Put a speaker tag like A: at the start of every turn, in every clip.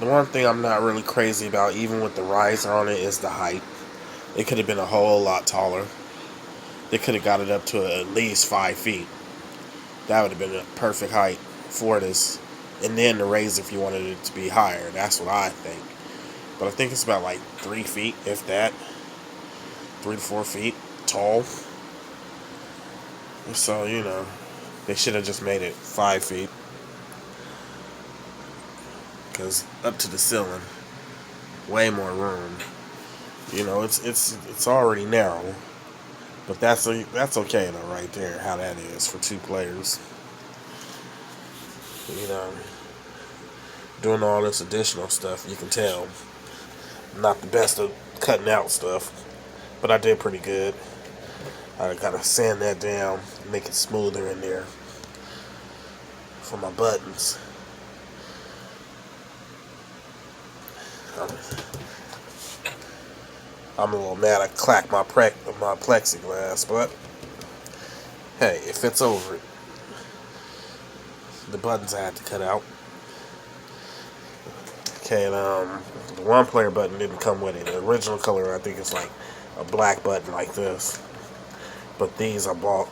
A: The one thing I'm not really crazy about, even with the riser on it, is the height. It could have been a whole lot taller. They could have got it up to at least 5 feet. That would have been a perfect height for this. And then the raise if you wanted it to be higher. That's what I think. But I think it's about like 3 feet, if that. 3 to 4 feet tall. So, they should have just made it 5 feet. Because up to the ceiling, way more room. It's already narrow. But that's okay though, right there, how that is for 2 players. You know, doing all this additional stuff, you can tell. I'm not the best at cutting out stuff, but I did pretty good. I gotta sand that down, make it smoother in there for my buttons. I'm a little mad I clacked my plexiglass, but hey, it fits over it. The buttons I had to cut out. Okay, and the 1-player button didn't come with it. The original color, I think, is like a black button like this. But these I bought.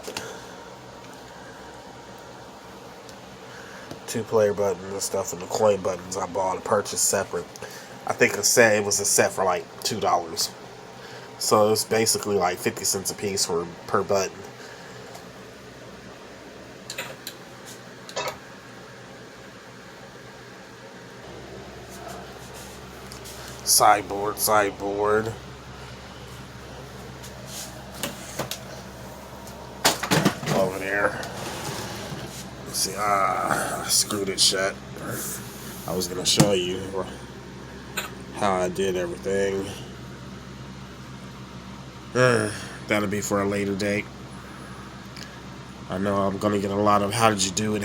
A: 2-player buttons and stuff, and the coin buttons I bought and purchased separate. I think it was a set for like $2. So it's basically like 50 cents a piece per button. Sideboard. Over there. Let's see, I screwed it shut. I was gonna show you how I did everything. That'll be for a later date. I know I'm gonna get a lot of how did you do it.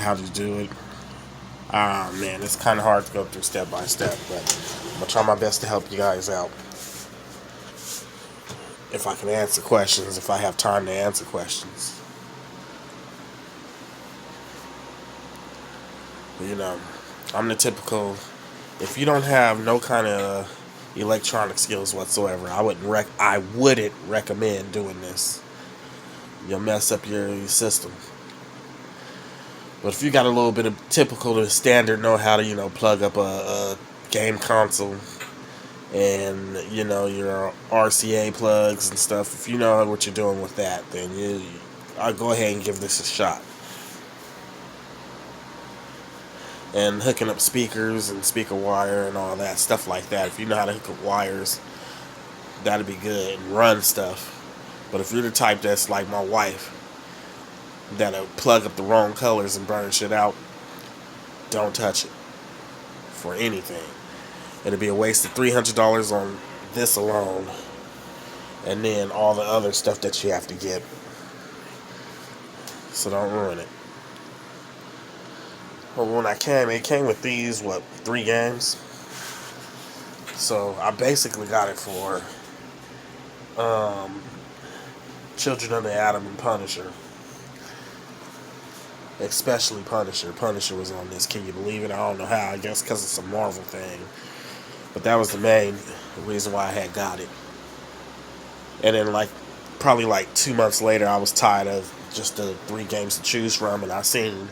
A: Ah man, it's kind of hard to go through step by step, but I'm gonna try my best to help you guys out. If I can answer questions, if I have time to answer questions. I'm the typical, if you don't have no kind of electronic skills whatsoever, I wouldn't recommend doing this. You'll mess up your system. But if you got a little bit of typical to standard know how to, plug up a game console and, your RCA plugs and stuff, if you know what you're doing with that, then I'll go ahead and give this a shot. And hooking up speakers and speaker wire and all that stuff like that. If you know how to hook up wires, that'd be good and run stuff. But if you're the type that's like my wife, that'll plug up the wrong colors and burn shit out, don't touch it for anything. It'll be a waste of $300 on this alone, and then all the other stuff that you have to get. So don't ruin it. Well, when it came with these, 3 games? So, I basically got it for Children of the Atom and Punisher. Especially Punisher. Punisher was on this, can you believe it? I don't know how, I guess because it's a Marvel thing. But that was the main reason why I had got it. And then, probably 2 months later, I was tired of just the 3 games to choose from, and I seen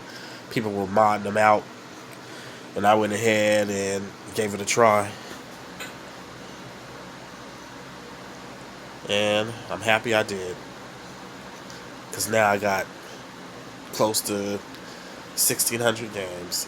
A: people were modding them out, and I went ahead and gave it a try, and I'm happy I did, because now I got close to 1,600 games.